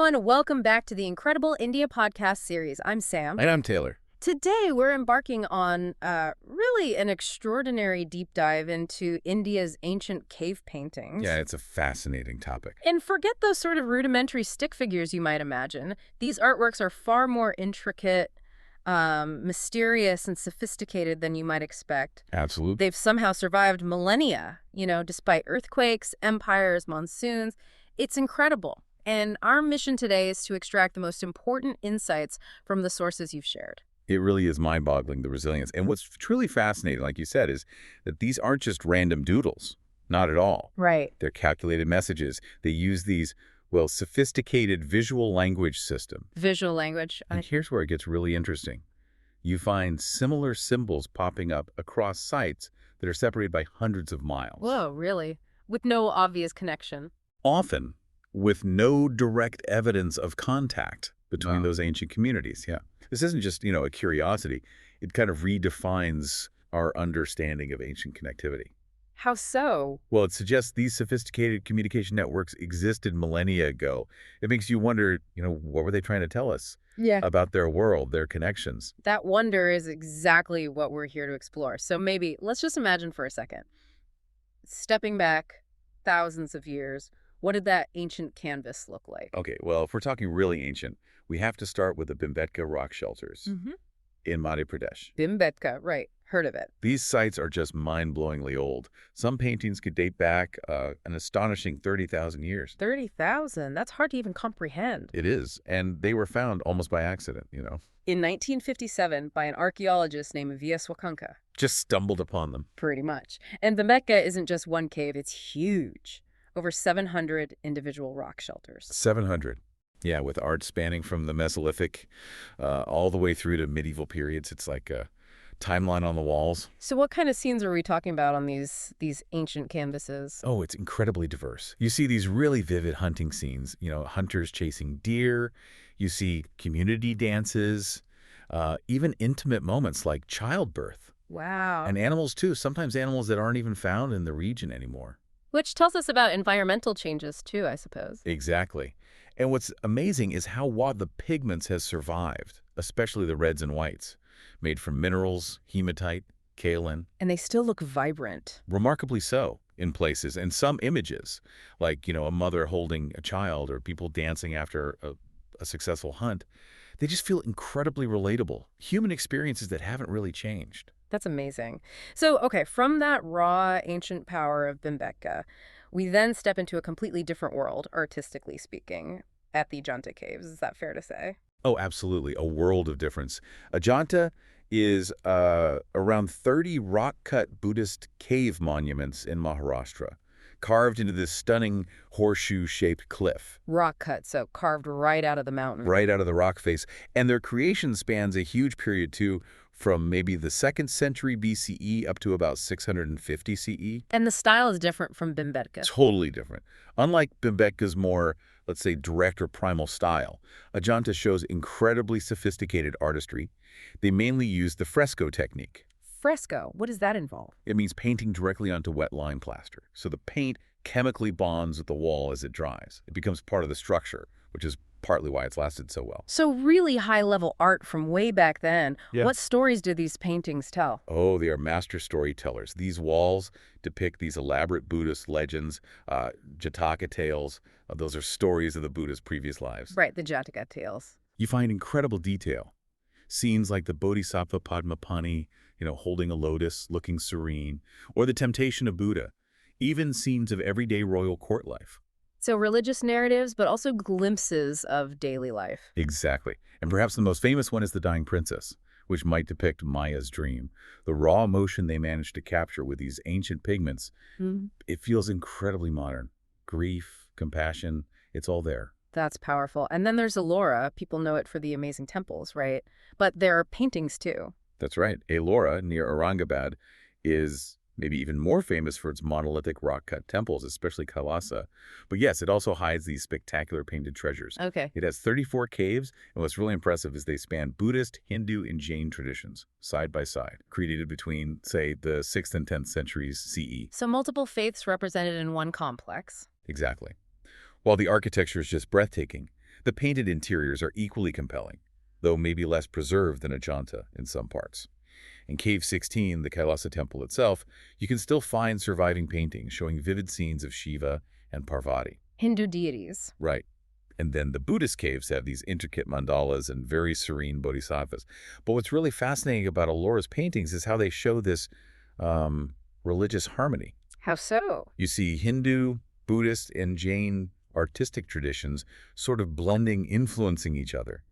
everyone. Welcome back to the Incredible India podcast series. I'm Sam. And I'm Taylor. Today, we're embarking on really an extraordinary deep dive into India's ancient cave paintings. Yeah, it's a fascinating topic. And forget those sort of rudimentary stick figures you might imagine. These artworks are far more intricate, mysterious, and sophisticated than you might expect. Absolutely. They've somehow survived millennia, despite earthquakes, empires, monsoons. It's incredible. And our mission today is to extract the most important insights from the sources you've shared. It really is mind-boggling, the resilience. And what's truly fascinating, like you said, is that these aren't just random doodles. Not at all. Right. They're calculated messages. They use these, well, sophisticated visual language system. Visual language. And here's where it gets really interesting. You find similar symbols popping up across sites that are separated by hundreds of miles. Whoa, really? With no obvious connection. Often with no direct evidence of contact between those ancient communities. Yeah. This isn't just, a curiosity. It kind of redefines our understanding of ancient connectivity. How so? Well, it suggests these sophisticated communication networks existed millennia ago. It makes you wonder, what were they trying to tell us about their world, their connections? That wonder is exactly what we're here to explore. So maybe let's just imagine for a second. Stepping back thousands of years, what did that ancient canvas look like? Okay, well, if we're talking really ancient, we have to start with the Bhimbetka rock shelters in Madhya Pradesh. Bhimbetka, right. Heard of it. These sites are just mind-blowingly old. Some paintings could date back an astonishing 30,000 years. 30,000? That's hard to even comprehend. It is, and they were found almost by accident, In 1957 by an archaeologist named V.S. Wakanka. Just stumbled upon them. Pretty much. And Bhimbetka isn't just one cave, it's huge. Over 700 individual rock shelters. 700. Yeah, with art spanning from the Mesolithic all the way through to medieval periods. It's like a timeline on the walls. So what kind of scenes are we talking about on these ancient canvases? Oh, it's incredibly diverse. You see these really vivid hunting scenes, hunters chasing deer. You see community dances, even intimate moments like childbirth. Wow. And animals, too. Sometimes animals that aren't even found in the region anymore. Which tells us about environmental changes, too, I suppose. Exactly. And what's amazing is how the pigments has survived, especially the reds and whites, made from minerals, hematite, kaolin. And they still look vibrant. Remarkably so in places. And some images, like, a mother holding a child or people dancing after a successful hunt, they just feel incredibly relatable. Human experiences that haven't really changed. That's amazing. So, okay, from that raw ancient power of Bhimbetka, we then step into a completely different world, artistically speaking, at the Ajanta caves. Is that fair to say? Oh, absolutely. A world of difference. Ajanta is around 30 rock-cut Buddhist cave monuments in Maharashtra, carved into this stunning horseshoe-shaped cliff. Rock cut, so carved right out of the mountain. Right out of the rock face. And their creation spans a huge period, too, from maybe the 2nd century BCE up to about 650 CE. And the style is different from Bhimbetka. Totally different. Unlike Bhimbetka's more, let's say, direct or primal style, Ajanta shows incredibly sophisticated artistry. They mainly use the fresco technique. Fresco, what does that involve? It means painting directly onto wet lime plaster. So the paint chemically bonds with the wall as it dries. It becomes part of the structure, which is partly why it's lasted so well. So really high-level art from way back then. Yeah. What stories do these paintings tell? Oh, they are master storytellers. These walls depict these elaborate Buddhist legends, Jataka tales. Those are stories of the Buddha's previous lives. Right, the Jataka tales. You find incredible detail. Scenes like the Bodhisattva Padmapani, holding a lotus, looking serene, or the temptation of Buddha. Even scenes of everyday royal court life. So religious narratives, but also glimpses of daily life. Exactly. And perhaps the most famous one is The Dying Princess, which might depict Maya's dream. The raw emotion they managed to capture with these ancient pigments, it feels incredibly modern. Grief, compassion, it's all there. That's powerful. And then there's Ellora. People know it for the amazing temples, right? But there are paintings, too. That's right. Ellora, near Aurangabad, is maybe even more famous for its monolithic rock-cut temples, especially Kailasa. But yes, it also hides these spectacular painted treasures. Okay. It has 34 caves, and what's really impressive is they span Buddhist, Hindu, and Jain traditions, side by side, created between, say, the 6th and 10th centuries CE. So multiple faiths represented in one complex. Exactly. While the architecture is just breathtaking, The painted interiors are equally compelling, though maybe less preserved than Ajanta in some parts. In Cave 16, the Kailasa temple itself, you can still find surviving paintings showing vivid scenes of Shiva and Parvati. Hindu deities. Right. And then the Buddhist caves have these intricate mandalas and very serene bodhisattvas. But what's really fascinating about Elora's paintings is how they show this religious harmony. How so? You see Hindu, Buddhist, and Jain artistic traditions sort of blending, influencing each other.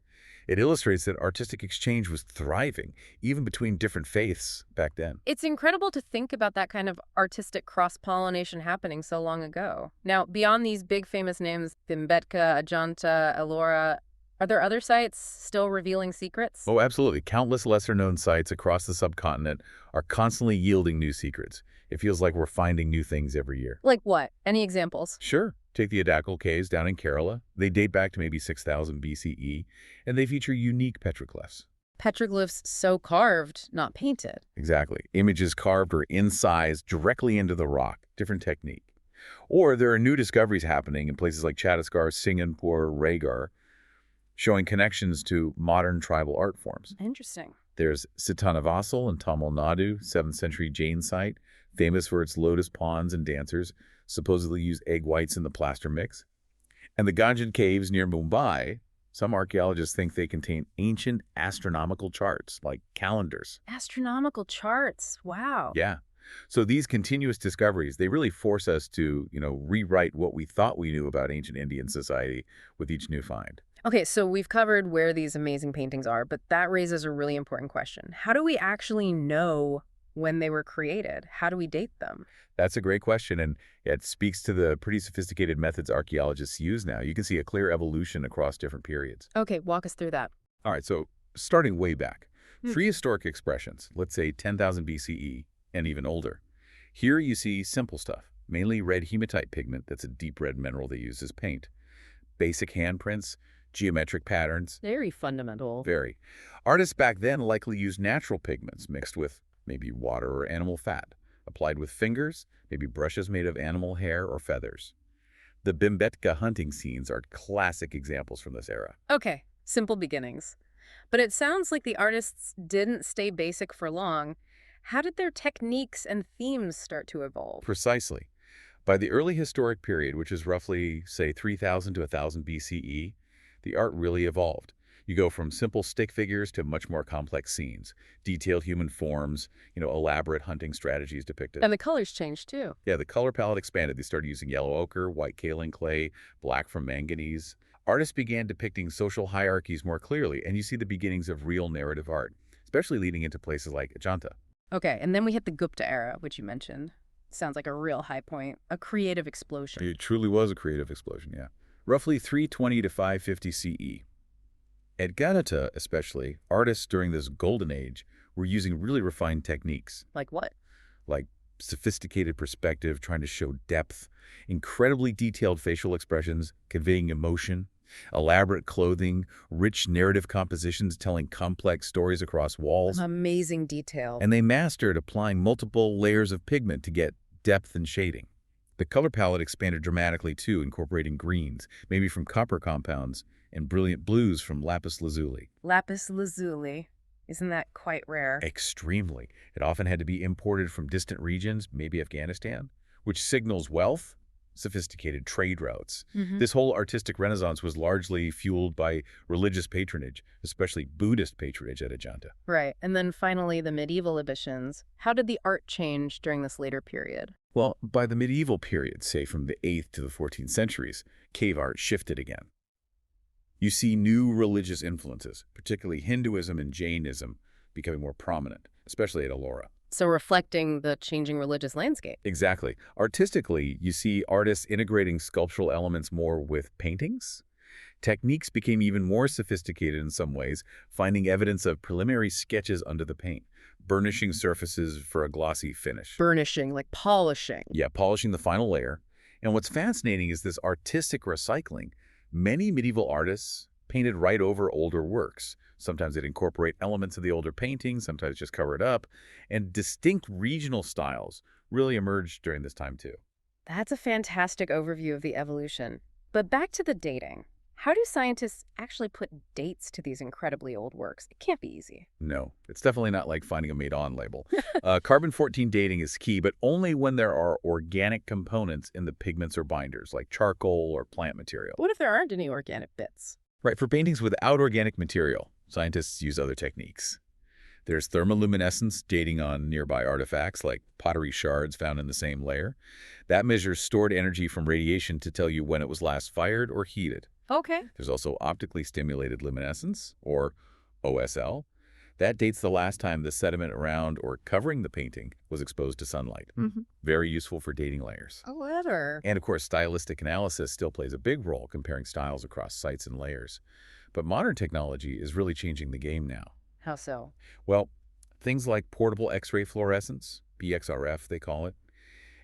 It illustrates that artistic exchange was thriving, even between different faiths back then. It's incredible to think about that kind of artistic cross-pollination happening so long ago. Now, beyond these big famous names, Bhimbetka, Ajanta, Ellora, are there other sites still revealing secrets? Oh, absolutely. Countless lesser-known sites across the subcontinent are constantly yielding new secrets. It feels like we're finding new things every year. Like what? Any examples? Sure. Take the Adakal Caves down in Kerala. They date back to maybe 6000 BCE, and they feature unique petroglyphs. Petroglyphs so carved, not painted. Exactly. Images carved or incised directly into the rock. Different technique. Or there are new discoveries happening in places like Chhattisgarh, Singapore, Raygar, showing connections to modern tribal art forms. Interesting. There's Sitanavasal in Tamil Nadu, 7th century Jain site, famous for its lotus ponds and dancers, supposedly use egg whites in the plaster mix. And the Ganjan caves near Mumbai, some archaeologists think they contain ancient astronomical charts, like calendars. Astronomical charts. Wow. Yeah. So these continuous discoveries, they really force us to, rewrite what we thought we knew about ancient Indian society with each new find. Okay, so we've covered where these amazing paintings are, but that raises a really important question. How do we actually know when they were created? How do we date them? That's a great question, and it speaks to the pretty sophisticated methods archaeologists use now. You can see a clear evolution across different periods. Okay, walk us through that. All right, so starting way back, prehistoric expressions, let's say 10,000 BCE and even older. Here you see simple stuff, mainly red hematite pigment, that's a deep red mineral they use as paint. Basic handprints, geometric patterns. Very fundamental. Very. Artists back then likely used natural pigments mixed with maybe water or animal fat, applied with fingers, maybe brushes made of animal hair or feathers. The Bhimbetka hunting scenes are classic examples from this era. Okay, simple beginnings. But it sounds like the artists didn't stay basic for long. How did their techniques and themes start to evolve? Precisely. By the early historic period, which is roughly, say, 3000 to 1000 BCE, the art really evolved. You go from simple stick figures to much more complex scenes, detailed human forms, elaborate hunting strategies depicted. And the colors changed too. Yeah, the color palette expanded. They started using yellow ochre, white kaolin clay, black from manganese. Artists began depicting social hierarchies more clearly, and you see the beginnings of real narrative art, especially leading into places like Ajanta. Okay, and then we hit the Gupta era, which you mentioned. Sounds like a real high point, a creative explosion. It truly was a creative explosion, yeah. Roughly 320 to 550 CE. At Ganata, especially, artists during this golden age were using really refined techniques. Like what? Like sophisticated perspective, trying to show depth, incredibly detailed facial expressions, conveying emotion, elaborate clothing, rich narrative compositions telling complex stories across walls. Amazing detail. And they mastered applying multiple layers of pigment to get depth and shading. The color palette expanded dramatically too, incorporating greens, maybe from copper compounds, and brilliant blues from lapis lazuli. Lapis lazuli. Isn't that quite rare? Extremely. It often had to be imported from distant regions, maybe Afghanistan, which signals wealth, sophisticated trade routes. This whole artistic renaissance was largely fueled by religious patronage, especially Buddhist patronage at Ajanta. Right. And then finally, the medieval editions. How did the art change during this later period? Well, by the medieval period, say from the 8th to the 14th centuries, cave art shifted again. You see new religious influences, particularly Hinduism and Jainism, becoming more prominent, especially at Ellora. So reflecting the changing religious landscape. Exactly. Artistically, you see artists integrating sculptural elements more with paintings. Techniques became even more sophisticated in some ways, finding evidence of preliminary sketches under the paint, burnishing surfaces for a glossy finish. Burnishing, like polishing. Yeah, polishing the final layer. And what's fascinating is this artistic recycling. Many medieval artists painted right over older works. Sometimes they'd incorporate elements of the older paintings, sometimes just cover it up. And distinct regional styles really emerged during this time too. That's a fantastic overview of the evolution. But back to the dating. How do scientists actually put dates to these incredibly old works? It can't be easy. No, it's definitely not like finding a made-on label. Carbon-14 dating is key, but only when there are organic components in the pigments or binders, like charcoal or plant material. What if there aren't any organic bits? Right, for paintings without organic material, scientists use other techniques. There's thermoluminescence dating on nearby artifacts like pottery shards found in the same layer. That measures stored energy from radiation to tell you when it was last fired or heated. Okay. There's also optically stimulated luminescence, or OSL. That dates the last time the sediment around or covering the painting was exposed to sunlight. Very useful for dating layers. A letter. And of course, stylistic analysis still plays a big role comparing styles across sites and layers. But modern technology is really changing the game now. How so? Well, things like portable X-ray fluorescence, BXRF they call it,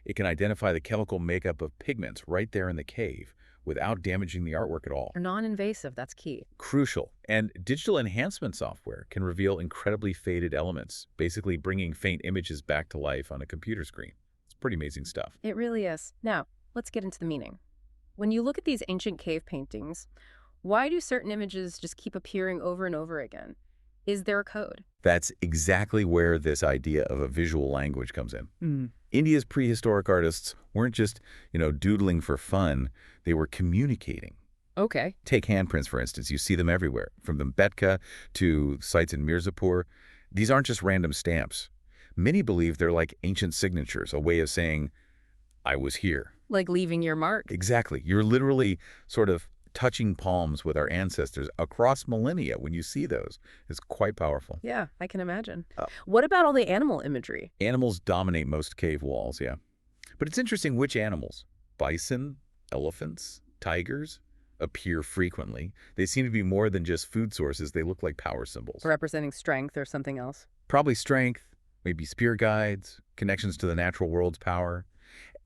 it can identify the chemical makeup of pigments right there in the cave without damaging the artwork at all. They're non-invasive, that's key. Crucial. And digital enhancement software can reveal incredibly faded elements, basically bringing faint images back to life on a computer screen. It's pretty amazing stuff. It really is. Now, let's get into the meaning. When you look at these ancient cave paintings, why do certain images just keep appearing over and over again? Is there a code? That's exactly where this idea of a visual language comes in. India's prehistoric artists weren't just, doodling for fun. They were communicating. Okay. Take handprints, for instance. You see them everywhere, from Bhimbetka to sites in Mirzapur. These aren't just random stamps. Many believe they're like ancient signatures, a way of saying, I was here. Like leaving your mark. Exactly. You're literally sort of touching palms with our ancestors across millennia when you see those. It's quite powerful. Yeah, I can imagine. What about all the animal imagery? Animals dominate most cave walls, yeah. But it's interesting which animals, bison, elephants, tigers, appear frequently. They seem to be more than just food sources. They look like power symbols. Representing strength or something else? Probably strength, maybe spear guides, connections to the natural world's power.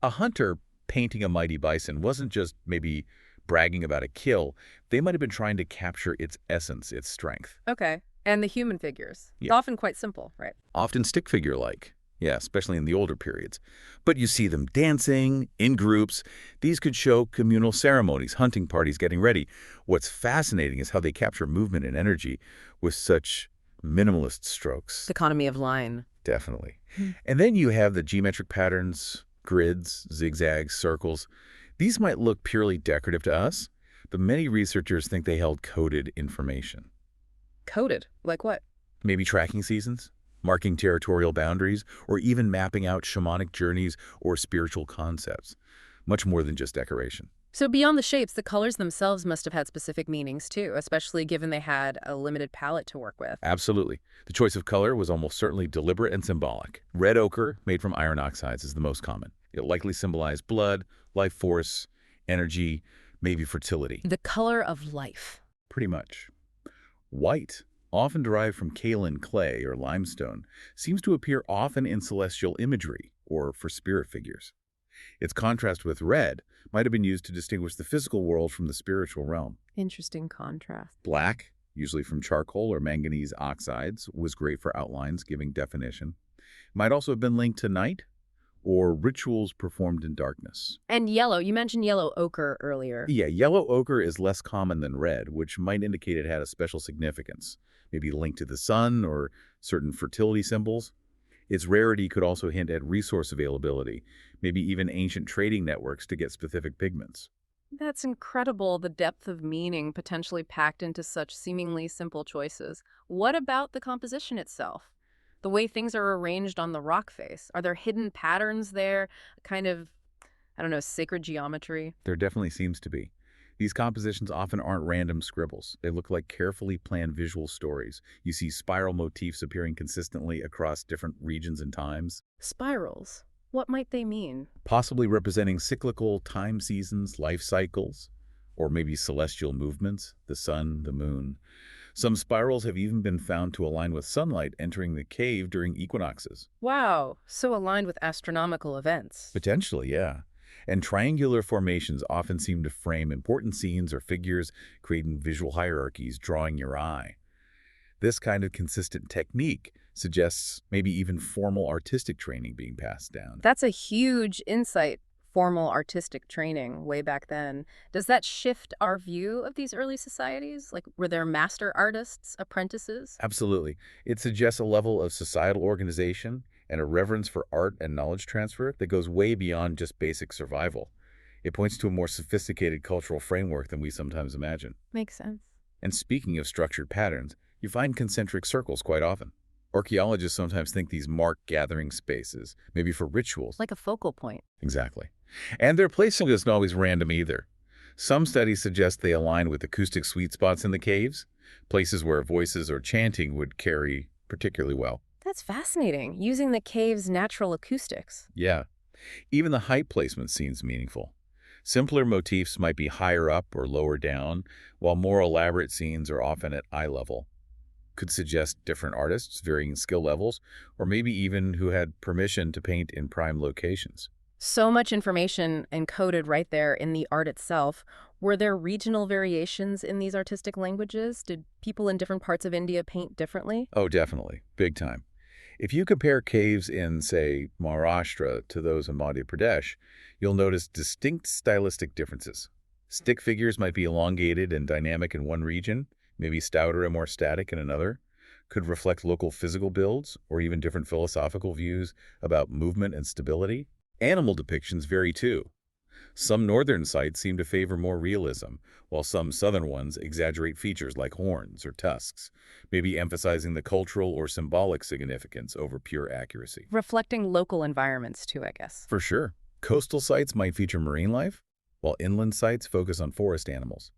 A hunter painting a mighty bison wasn't just maybe bragging about a kill. They might have been trying to capture its essence, its strength. Okay. And the human figures? Yeah. It's often quite simple, right? Often stick figure-like. Yeah, especially in the older periods. But you see them dancing, in groups. These could show communal ceremonies, hunting parties getting ready. What's fascinating is how they capture movement and energy with such minimalist strokes. Economy of line. Definitely. And then you have the geometric patterns, grids, zigzags, circles. These might look purely decorative to us, but many researchers think they held coded information. Coded? Like what? Maybe tracking seasons, marking territorial boundaries, or even mapping out shamanic journeys or spiritual concepts. Much more than just decoration. So beyond the shapes, the colors themselves must have had specific meanings too, especially given they had a limited palette to work with. Absolutely. The choice of color was almost certainly deliberate and symbolic. Red ochre, made from iron oxides, is the most common. It likely symbolized blood, life force, energy, maybe fertility. The color of life. Pretty much. White, often derived from kaolin clay or limestone, seems to appear often in celestial imagery or for spirit figures. Its contrast with red might have been used to distinguish the physical world from the spiritual realm. Interesting contrast. Black, usually from charcoal or manganese oxides, was great for outlines, giving definition. Might also have been linked to night or rituals performed in darkness. And yellow. You mentioned yellow ochre earlier. Yeah, yellow ochre is less common than red, which might indicate it had a special significance, maybe linked to the sun or certain fertility symbols. Its rarity could also hint at resource availability, maybe even ancient trading networks to get specific pigments. That's incredible, the depth of meaning potentially packed into such seemingly simple choices. What about the composition itself? The way things are arranged on the rock face? Are there hidden patterns there? Kind of, sacred geometry? There definitely seems to be. These compositions often aren't random scribbles. They look like carefully planned visual stories. You see spiral motifs appearing consistently across different regions and times. Spirals? What might they mean? Possibly representing cyclical time seasons, life cycles, or maybe celestial movements, the sun, the moon. Some spirals have even been found to align with sunlight entering the cave during equinoxes. Wow, so aligned with astronomical events. Potentially, yeah. And triangular formations often seem to frame important scenes or figures, creating visual hierarchies, drawing your eye. This kind of consistent technique suggests maybe even formal artistic training being passed down. That's a huge insight. formal artistic training way back then. Does that shift our view of these early societies? Like, were there master artists, apprentices? Absolutely. It suggests a level of societal organization and a reverence for art and knowledge transfer that goes way beyond just basic survival. It points to a more sophisticated cultural framework than we sometimes imagine. Makes sense. And speaking of structured patterns, you find concentric circles quite often. Archaeologists sometimes think these mark gathering spaces, maybe for rituals. Like a focal point. Exactly. And their placing isn't always random either. Some studies suggest they align with acoustic sweet spots in the caves, places where voices or chanting would carry particularly well. That's fascinating, using the cave's natural acoustics. Yeah. Even the height placement seems meaningful. Simpler motifs might be higher up or lower down, while more elaborate scenes are often at eye level. Could suggest different artists, varying skill levels, or maybe even who had permission to paint in prime locations. So much information encoded right there in the art itself. Were there regional variations in these artistic languages? Did people in different parts of India paint differently? Oh, definitely. Big time. If you compare caves in, say, Maharashtra to those in Madhya Pradesh, you'll notice distinct stylistic differences. Stick figures might be elongated and dynamic in one region, maybe stouter and more static in another, could reflect local physical builds or even different philosophical views about movement and stability. Animal depictions vary too. Some northern sites seem to favor more realism, while some southern ones exaggerate features like horns or tusks, maybe emphasizing the cultural or symbolic significance over pure accuracy. Reflecting local environments too, I guess. For sure. Coastal sites might feature marine life, while inland sites focus on forest animals.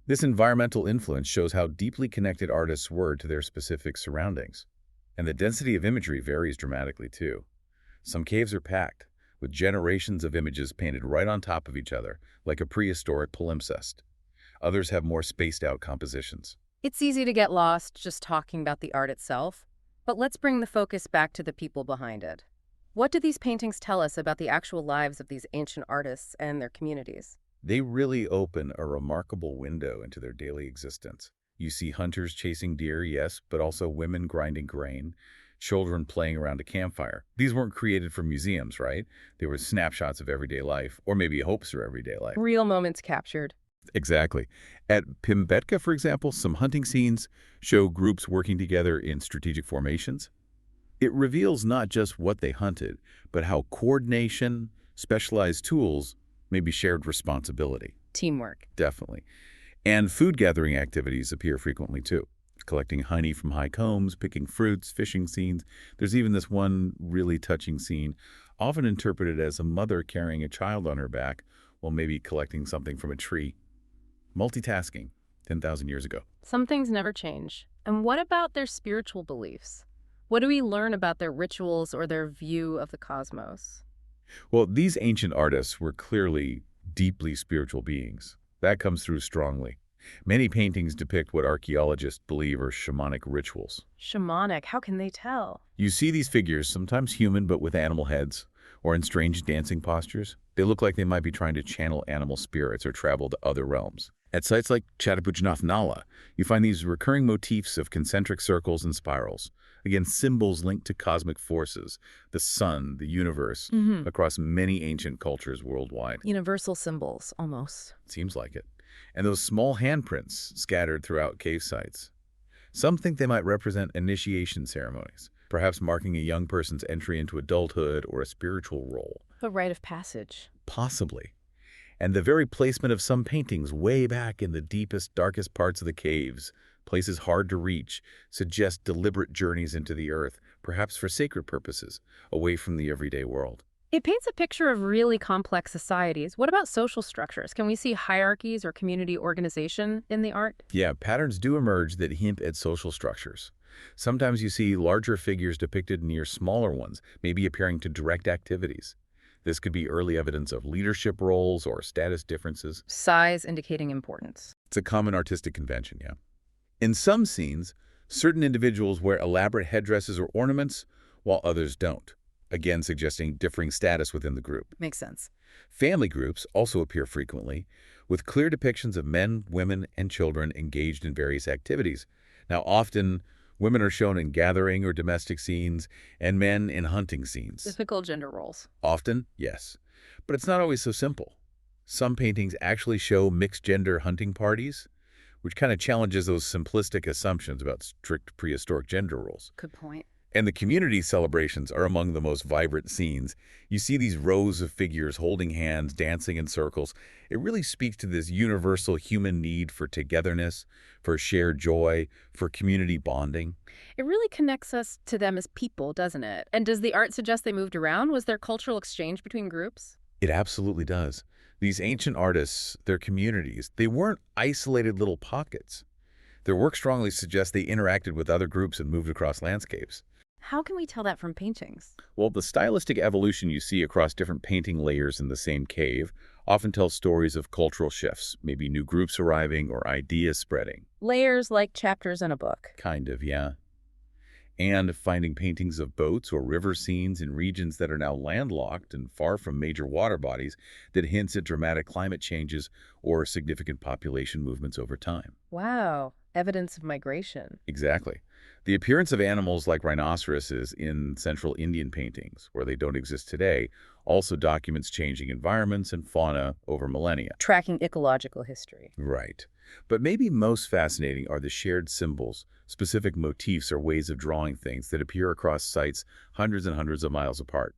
This environmental influence shows how deeply connected artists were to their specific surroundings. And the density of imagery varies dramatically too. Some caves are packed, with generations of images painted right on top of each other, like a prehistoric palimpsest. Others have more spaced-out compositions. It's easy to get lost just talking about the art itself, but let's bring the focus back to the people behind it. What do these paintings tell us about the actual lives of these ancient artists and their communities? They really open a remarkable window into their daily existence. You see hunters chasing deer, yes, but also women grinding grain, children playing around a campfire. These weren't created for museums, right? They were snapshots of everyday life, or maybe hopes for everyday life. Real moments captured. Exactly. At Bhimbetka, for example, some hunting scenes show groups working together in strategic formations. It reveals not just what they hunted, but how coordination, specialized tools, may be shared responsibility. Teamwork. Definitely. And food gathering activities appear frequently too. Collecting honey from high combs, picking fruits, fishing scenes. There's even this one really touching scene, often interpreted as a mother carrying a child on her back while maybe collecting something from a tree. Multitasking, 10,000 years ago. Some things never change. And what about their spiritual beliefs? What do we learn about their rituals or their view of the cosmos? Well, these ancient artists were clearly deeply spiritual beings. That comes through strongly. Many paintings depict what archaeologists believe are shamanic rituals. Shamanic, how can they tell? You see these figures, sometimes human but with animal heads, or in strange dancing postures. They look like they might be trying to channel animal spirits or travel to other realms. At sites like Chattapujnath Nala, you find these recurring motifs of concentric circles and spirals. Again, symbols linked to cosmic forces, the sun, the universe, across many ancient cultures worldwide. Universal symbols, almost. Seems like it. And those small handprints scattered throughout cave sites. Some think they might represent initiation ceremonies, perhaps marking a young person's entry into adulthood or a spiritual role. A rite of passage. Possibly. And the very placement of some paintings way back in the deepest, darkest parts of the caves, places hard to reach, suggest deliberate journeys into the earth, perhaps for sacred purposes, away from the everyday world. It paints a picture of really complex societies. What about social structures? Can we see hierarchies or community organization in the art? Yeah, patterns do emerge that hint at social structures. Sometimes you see larger figures depicted near smaller ones, maybe appearing to direct activities. This could be early evidence of leadership roles or status differences. Size indicating importance. It's a common artistic convention, yeah. In some scenes, certain individuals wear elaborate headdresses or ornaments, while others don't, again suggesting differing status within the group. Makes sense. Family groups also appear frequently, with clear depictions of men, women, and children engaged in various activities. Now, often, women are shown in gathering or domestic scenes, and men in hunting scenes. Typical gender roles. Often, yes. But it's not always so simple. Some paintings actually show mixed-gender hunting parties, which kind of challenges those simplistic assumptions about strict prehistoric gender roles. Good point. And the community celebrations are among the most vibrant scenes. You see these rows of figures holding hands, dancing in circles. It really speaks to this universal human need for togetherness, for shared joy, for community bonding. It really connects us to them as people, doesn't it? And does the art suggest they moved around? Was there cultural exchange between groups? It absolutely does. These ancient artists, their communities, they weren't isolated little pockets. Their work strongly suggests they interacted with other groups and moved across landscapes. How can we tell that from paintings? Well, the stylistic evolution you see across different painting layers in the same cave often tells stories of cultural shifts, maybe new groups arriving or ideas spreading. Layers like chapters in a book. Kind of, yeah. And finding paintings of boats or river scenes in regions that are now landlocked and far from major water bodies that hints at dramatic climate changes or significant population movements over time. Wow, evidence of migration. Exactly. The appearance of animals like rhinoceroses in central Indian paintings, where they don't exist today, also documents changing environments and fauna over millennia. Tracking ecological history. Right. But maybe most fascinating are the shared symbols, specific motifs or ways of drawing things that appear across sites hundreds and hundreds of miles apart.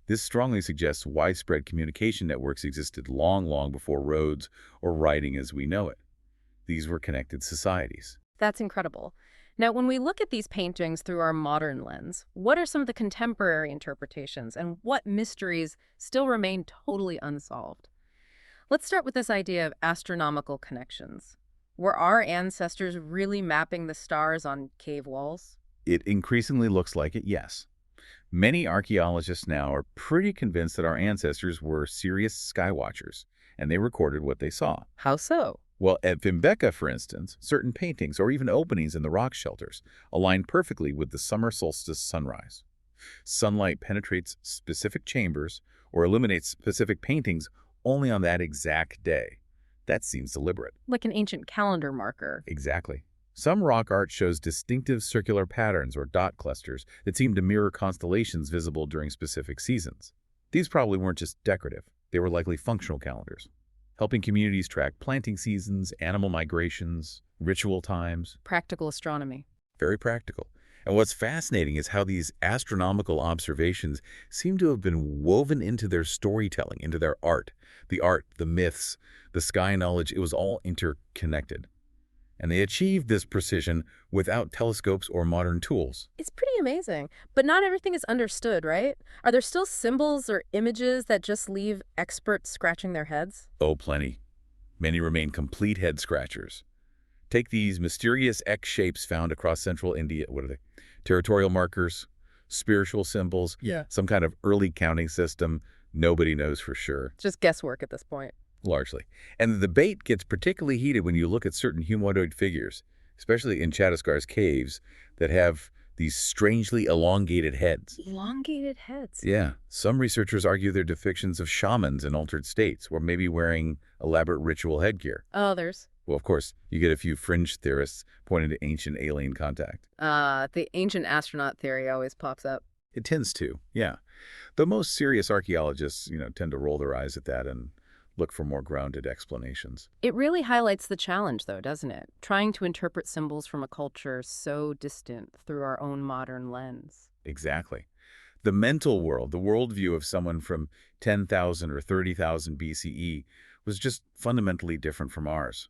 This strongly suggests widespread communication networks existed long, long before roads or writing as we know it. These were connected societies. That's incredible. Now, when we look at these paintings through our modern lens, what are some of the contemporary interpretations and what mysteries still remain totally unsolved? Let's start with this idea of astronomical connections. Were our ancestors really mapping the stars on cave walls? It increasingly looks like it, yes. Many archaeologists now are pretty convinced that our ancestors were serious sky watchers, and they recorded what they saw. How so? Well, at Bhimbetka, for instance, certain paintings or even openings in the rock shelters align perfectly with the summer solstice sunrise. Sunlight penetrates specific chambers or illuminates specific paintings only on that exact day. That seems deliberate. Like an ancient calendar marker. Exactly. Some rock art shows distinctive circular patterns or dot clusters that seem to mirror constellations visible during specific seasons. These probably weren't just decorative. They were likely functional calendars, helping communities track planting seasons, animal migrations, ritual times. Practical astronomy. Very practical. And what's fascinating is how these astronomical observations seem to have been woven into their storytelling, into their art. The art, the myths, the sky knowledge, it was all interconnected. And they achieved this precision without telescopes or modern tools. It's pretty amazing. But not everything is understood, right? Are there still symbols or images that just leave experts scratching their heads? Oh, plenty. Many remain complete head-scratchers. Take these mysterious X shapes found across central India. What are they? Territorial markers, spiritual symbols, some kind of early counting system. Nobody knows for sure. It's just guesswork at this point. Largely. And the debate gets particularly heated when you look at certain humanoid figures, especially in Chhattisgarh's caves, that have these strangely elongated heads. Elongated heads. Yeah. Some researchers argue they're depictions of shamans in altered states, or maybe wearing elaborate ritual headgear. Others. Well, of course, you get a few fringe theorists pointing to ancient alien contact. The ancient astronaut theory always pops up. It tends to, yeah. The most serious archaeologists, tend to roll their eyes at that and look for more grounded explanations. It really highlights the challenge, though, doesn't it? Trying to interpret symbols from a culture so distant through our own modern lens. Exactly. The mental world, the worldview of someone from 10,000 or 30,000 BCE was just fundamentally different from ours.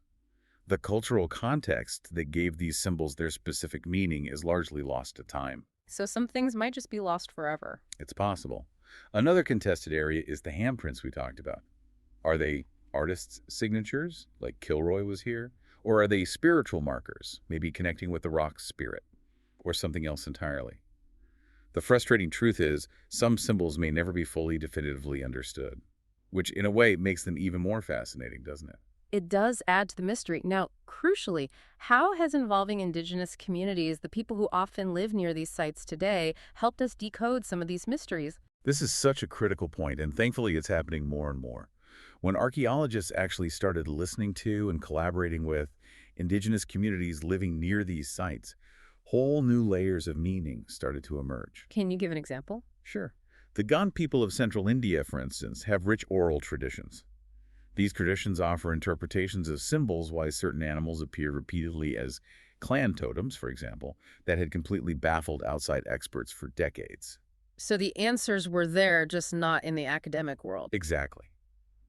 The cultural context that gave these symbols their specific meaning is largely lost to time. So some things might just be lost forever. It's possible. Another contested area is the handprints we talked about. Are they artists' signatures, like Kilroy was here? Or are they spiritual markers, maybe connecting with the rock's spirit? Or something else entirely? The frustrating truth is, some symbols may never be fully definitively understood, which in a way makes them even more fascinating, doesn't it? It does add to the mystery. Now, crucially, how has involving indigenous communities, the people who often live near these sites today, helped us decode some of these mysteries? This is such a critical point, and thankfully it's happening more and more. When archaeologists actually started listening to and collaborating with indigenous communities living near these sites, whole new layers of meaning started to emerge. Can you give an example? Sure. The Gond people of central India, for instance, have rich oral traditions. These traditions offer interpretations of symbols why certain animals appear repeatedly as clan totems, for example, that had completely baffled outside experts for decades. So the answers were there, just not in the academic world. Exactly.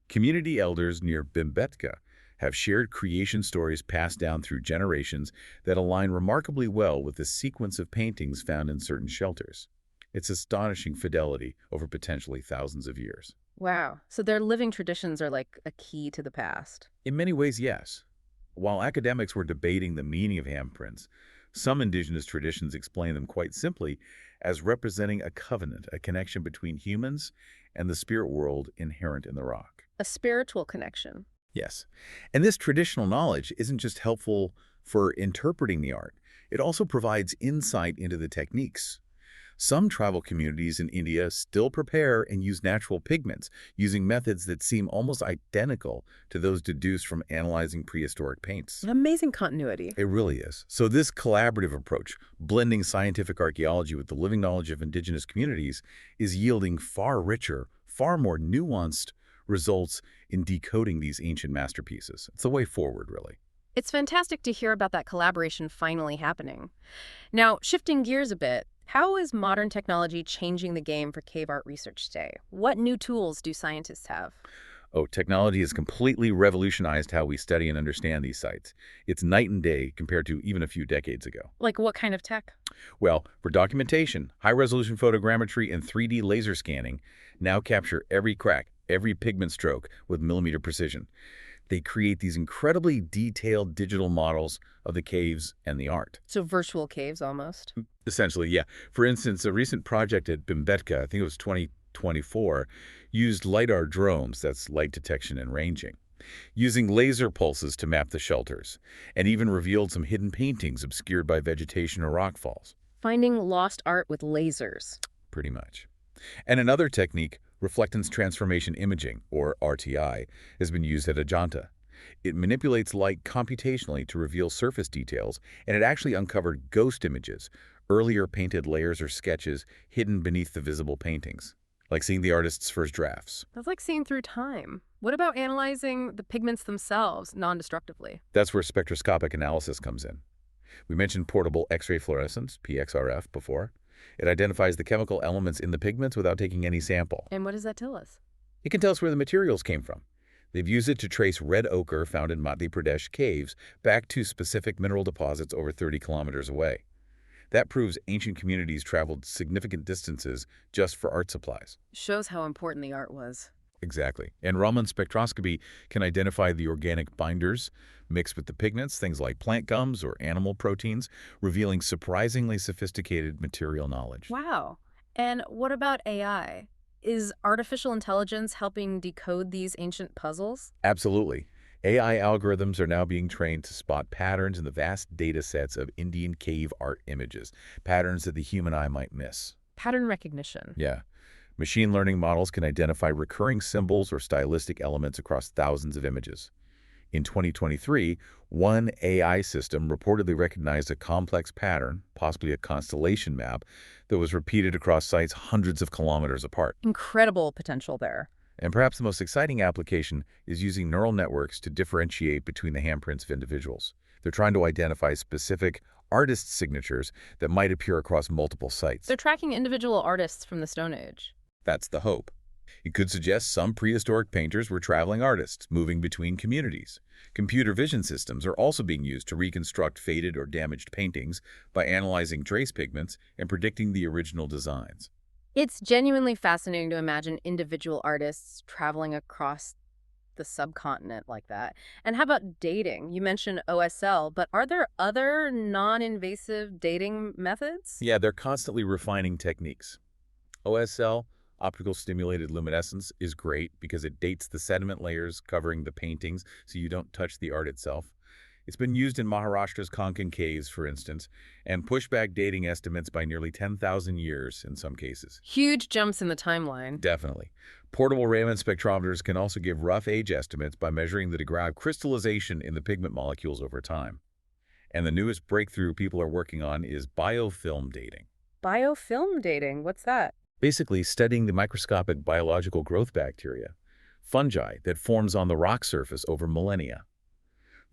Community elders near Bhimbetka have shared creation stories passed down through generations that align remarkably well with the sequence of paintings found in certain shelters. It's astonishing fidelity over potentially thousands of years. Wow. So their living traditions are like a key to the past. In many ways, yes. While academics were debating the meaning of handprints, some indigenous traditions explain them quite simply as representing a covenant, a connection between humans and the spirit world inherent in the rock. A spiritual connection. Yes. And this traditional knowledge isn't just helpful for interpreting the art, it also provides insight into the techniques. Some tribal communities in India still prepare and use natural pigments, using methods that seem almost identical to those deduced from analyzing prehistoric paints. An amazing continuity. It really is. So this collaborative approach, blending scientific archaeology with the living knowledge of indigenous communities, is yielding far richer, far more nuanced results in decoding these ancient masterpieces. It's the way forward, really. It's fantastic to hear about that collaboration finally happening. Now, shifting gears a bit, how is modern technology changing the game for cave art research today? What new tools do scientists have? Oh, technology has completely revolutionized how we study and understand these sites. It's night and day compared to even a few decades ago. Like what kind of tech? Well, for documentation, high-resolution photogrammetry and 3D laser scanning now capture every crack, every pigment stroke with millimeter precision. They create these incredibly detailed digital models of the caves and the art. So virtual caves almost. Essentially, yeah. For instance, a recent project at Bhimbetka, I think it was 2024, used LiDAR drones, that's light detection and ranging, using laser pulses to map the shelters, and even revealed some hidden paintings obscured by vegetation or rockfalls. Finding lost art with lasers. Pretty much. And another technique, reflectance transformation imaging, or RTI, has been used at Ajanta. It manipulates light computationally to reveal surface details, and it actually uncovered ghost images, earlier painted layers or sketches hidden beneath the visible paintings, like seeing the artist's first drafts. That's like seeing through time. What about analyzing the pigments themselves non-destructively? That's where spectroscopic analysis comes in. We mentioned portable X-ray fluorescence, PXRF, before. It identifies the chemical elements in the pigments without taking any sample. And what does that tell us? It can tell us where the materials came from. They've used it to trace red ochre found in Madhya Pradesh caves back to specific mineral deposits over 30 kilometers away. That proves ancient communities traveled significant distances just for art supplies. Shows how important the art was. Exactly. And Raman spectroscopy can identify the organic binders mixed with the pigments, things like plant gums or animal proteins, revealing surprisingly sophisticated material knowledge. Wow. And what about AI? Is artificial intelligence helping decode these ancient puzzles? Absolutely. AI algorithms are now being trained to spot patterns in the vast data sets of Indian cave art images, patterns that the human eye might miss. Pattern recognition. Yeah. Machine learning models can identify recurring symbols or stylistic elements across thousands of images. In 2023, one AI system reportedly recognized a complex pattern, possibly a constellation map, that was repeated across sites hundreds of kilometers apart. Incredible potential there. And perhaps the most exciting application is using neural networks to differentiate between the handprints of individuals. They're trying to identify specific artist signatures that might appear across multiple sites. They're tracking individual artists from the Stone Age. That's the hope. It could suggest some prehistoric painters were traveling artists, moving between communities. Computer vision systems are also being used to reconstruct faded or damaged paintings by analyzing trace pigments and predicting the original designs. It's genuinely fascinating to imagine individual artists traveling across the subcontinent like that. And how about dating? You mentioned OSL, but are there other non-invasive dating methods? Yeah, they're constantly refining techniques. OSL, optical stimulated luminescence, is great because it dates the sediment layers covering the paintings so you don't touch the art itself. It's been used in Maharashtra's Konkan caves, for instance, and pushed back dating estimates by nearly 10,000 years in some cases. Huge jumps in the timeline. Definitely. Portable Raman spectrometers can also give rough age estimates by measuring the degree of crystallization in the pigment molecules over time. And the newest breakthrough people are working on is biofilm dating. Biofilm dating, what's that? basically studying the microscopic biological growth bacteria, fungi that forms on the rock surface over millennia.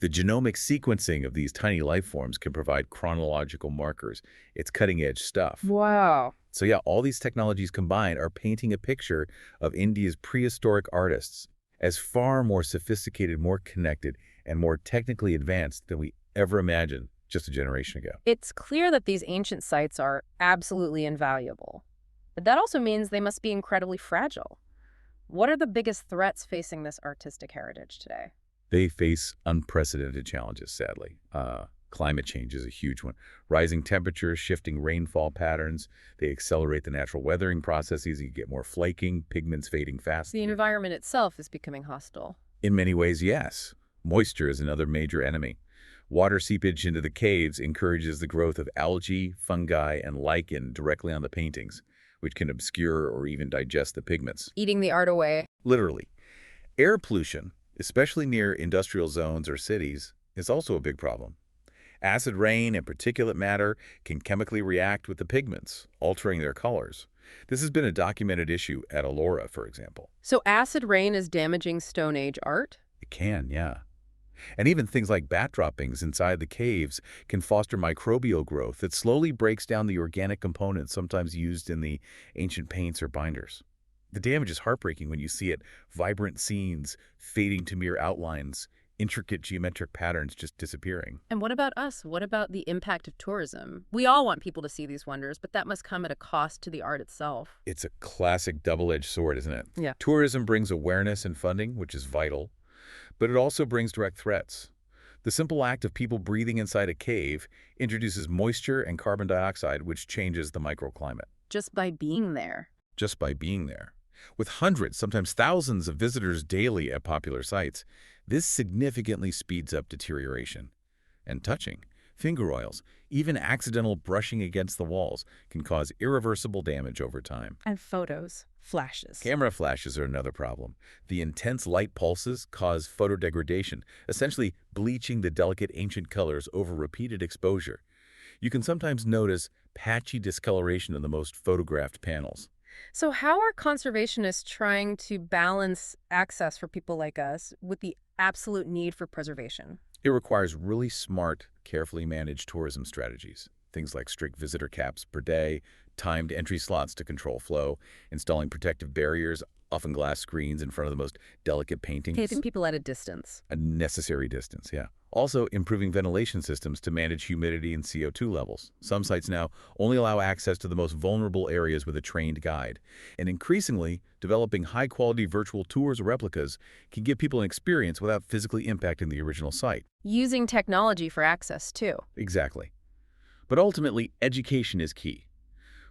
The genomic sequencing of these tiny life forms can provide chronological markers. It's cutting-edge stuff. Wow. So yeah, all these technologies combined are painting a picture of India's prehistoric artists as far more sophisticated, more connected, and more technically advanced than we ever imagined just a generation ago. It's clear that these ancient sites are absolutely invaluable, but that also means they must be incredibly fragile. What are the biggest threats facing this artistic heritage today? They face unprecedented challenges, sadly. Climate change is a huge one. Rising temperatures, shifting rainfall patterns, they accelerate the natural weathering processes. You get more flaking, pigments fading fast. The environment itself is becoming hostile. In many ways, yes. Moisture is another major enemy. Water seepage into the caves encourages the growth of algae, fungi, and lichen directly on the paintings, which can obscure or even digest the pigments. Eating the art away. Literally. Air pollution, especially near industrial zones or cities, is also a big problem. Acid rain and particulate matter can chemically react with the pigments, altering their colors. This has been a documented issue at Ellora, for example. So acid rain is damaging Stone Age art? It can, yeah. And even things like bat droppings inside the caves can foster microbial growth that slowly breaks down the organic components sometimes used in the ancient paints or binders. The damage is heartbreaking when you see it. Vibrant scenes fading to mere outlines, intricate geometric patterns just disappearing. And what about us? What about the impact of tourism? We all want people to see these wonders, but that must come at a cost to the art itself. It's a classic double-edged sword, isn't it? Yeah. Tourism brings awareness and funding, which is vital, but it also brings direct threats. The simple act of people breathing inside a cave introduces moisture and carbon dioxide, which changes the microclimate. Just by being there. Just by being there. With hundreds, sometimes thousands of visitors daily at popular sites, this significantly speeds up deterioration. And touching, finger oils, even accidental brushing against the walls can cause irreversible damage over time. And photos, flashes. Camera flashes are another problem. The intense light pulses cause photodegradation, essentially bleaching the delicate ancient colors over repeated exposure. You can sometimes notice patchy discoloration in the most photographed panels. So how are conservationists trying to balance access for people like us with the absolute need for preservation? It requires really smart, carefully managed tourism strategies. Things like strict visitor caps per day, timed entry slots to control flow, installing protective barriers, often glass screens in front of the most delicate paintings. Keeping people at a distance. A necessary distance, yeah. Also, improving ventilation systems to manage humidity and CO2 levels. Some sites now only allow access to the most vulnerable areas with a trained guide. And increasingly, developing high-quality virtual tours or replicas can give people an experience without physically impacting the original site. Using technology for access, too. Exactly. But ultimately, education is key.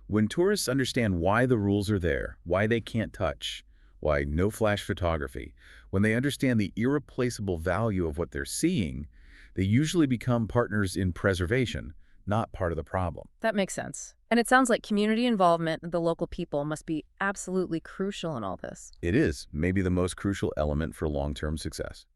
When tourists understand why the rules are there, why they can't touch, why no flash photography, when they understand the irreplaceable value of what they're seeing, they usually become partners in preservation, not part of the problem. That makes sense. And it sounds like community involvement of the local people must be absolutely crucial in all this. It is maybe the most crucial element for long-term success.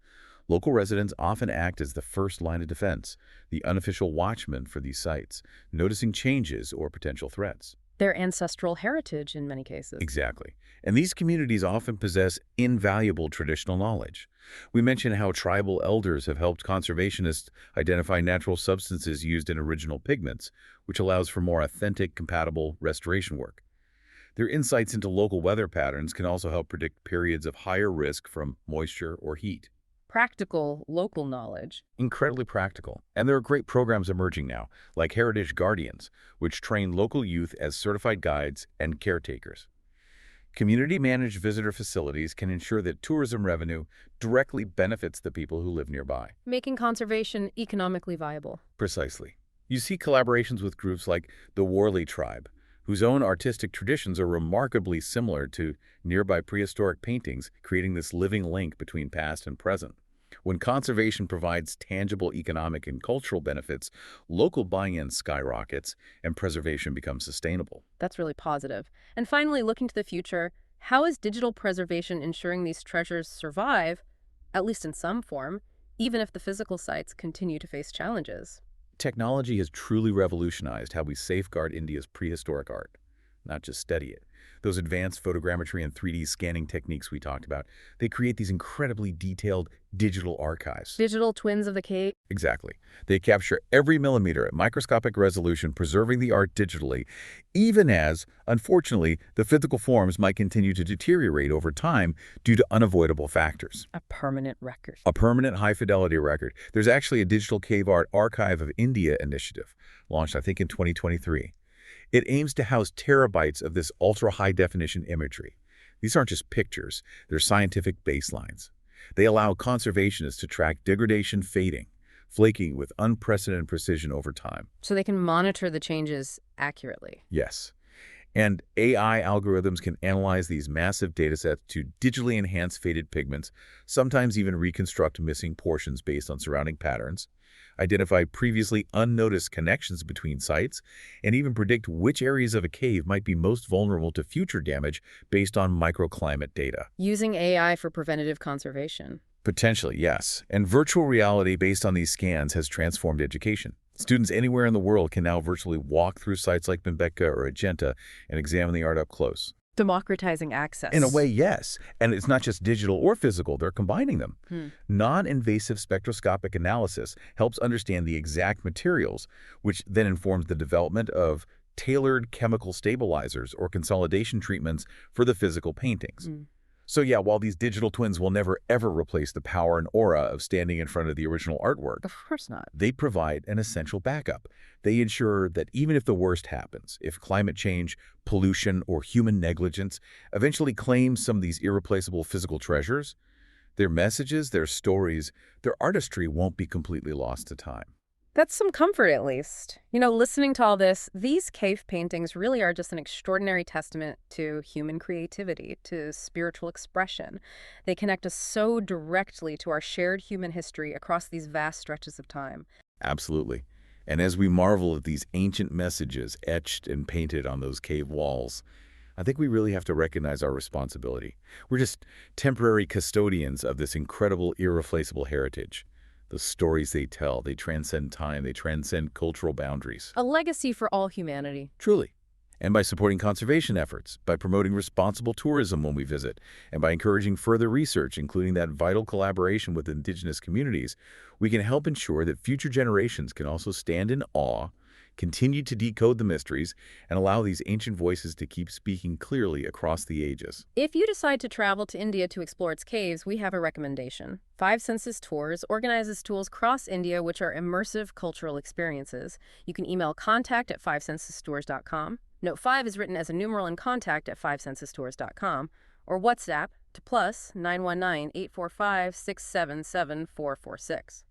Local residents often act as the first line of defense, the unofficial watchmen for these sites, noticing changes or potential threats. Their ancestral heritage in many cases. Exactly. And these communities often possess invaluable traditional knowledge. We mentioned how tribal elders have helped conservationists identify natural substances used in original pigments, which allows for more authentic, compatible restoration work. Their insights into local weather patterns can also help predict periods of higher risk from moisture or heat. Practical, local knowledge. Incredibly practical. And there are great programs emerging now, like Heritage Guardians, which train local youth as certified guides and caretakers. Community-managed visitor facilities can ensure that tourism revenue directly benefits the people who live nearby. Making conservation economically viable. Precisely. You see collaborations with groups like the Worley tribe, whose own artistic traditions are remarkably similar to nearby prehistoric paintings, creating this living link between past and present. When conservation provides tangible economic and cultural benefits, local buy-in skyrockets and preservation becomes sustainable. That's really positive. And finally, looking to the future, how is digital preservation ensuring these treasures survive, at least in some form, even if the physical sites continue to face challenges? Technology has truly revolutionized how we safeguard India's prehistoric art, not just study it. Those advanced photogrammetry and 3D scanning techniques we talked about, they create these incredibly detailed digital archives. Digital twins of the cave. Exactly. They capture every millimeter at microscopic resolution, preserving the art digitally, even as, unfortunately, the physical forms might continue to deteriorate over time due to unavoidable factors. A permanent record. A permanent high-fidelity record. There's actually a Digital Cave Art Archive of India initiative, launched, I think, in 2023. It aims to house terabytes of this ultra-high-definition imagery. These aren't just pictures, they're scientific baselines. They allow conservationists to track degradation fading, flaking with unprecedented precision over time. So they can monitor the changes accurately. Yes. And AI algorithms can analyze these massive datasets to digitally enhance faded pigments, sometimes even reconstruct missing portions based on surrounding patterns, identify previously unnoticed connections between sites, and even predict which areas of a cave might be most vulnerable to future damage based on microclimate data. Using AI for preventative conservation. Potentially, yes. And virtual reality based on these scans has transformed education. Students anywhere in the world can now virtually walk through sites like Bhimbetka or Ajanta and examine the art up close. Democratizing access. In a way, yes. And it's not just digital or physical, they're combining them. Non-invasive spectroscopic analysis helps understand the exact materials, which then informs the development of tailored chemical stabilizers or consolidation treatments for the physical paintings. So yeah, while these digital twins will never ever replace the power and aura of standing in front of the original artwork, Of course not. they provide an essential backup. They ensure that even if the worst happens, if climate change, pollution, or human negligence eventually claims some of these irreplaceable physical treasures, their messages, their stories, their artistry won't be completely lost to time. That's some comfort, at least. You know, listening to all this, these cave paintings really are just an extraordinary testament to human creativity, to spiritual expression. They connect us so directly to our shared human history across these vast stretches of time. Absolutely. And as we marvel at these ancient messages etched and painted on those cave walls, I think we really have to recognize our responsibility. We're just temporary custodians of this incredible, irreplaceable heritage. The stories they tell, they transcend time, they transcend cultural boundaries. A legacy for all humanity. Truly. And by supporting conservation efforts, by promoting responsible tourism when we visit, and by encouraging further research, including that vital collaboration with indigenous communities, we can help ensure that future generations can also stand in awe, continue to decode the mysteries, and allow these ancient voices to keep speaking clearly across the ages. If you decide to travel to India to explore its caves, we have a recommendation. Five Senses Tours organizes tours across India which are immersive cultural experiences. You can email contact@fivesensestores.com. Note 5 is written as a numeral and contact@fivesensestores.com, or WhatsApp to +919 845 677 446.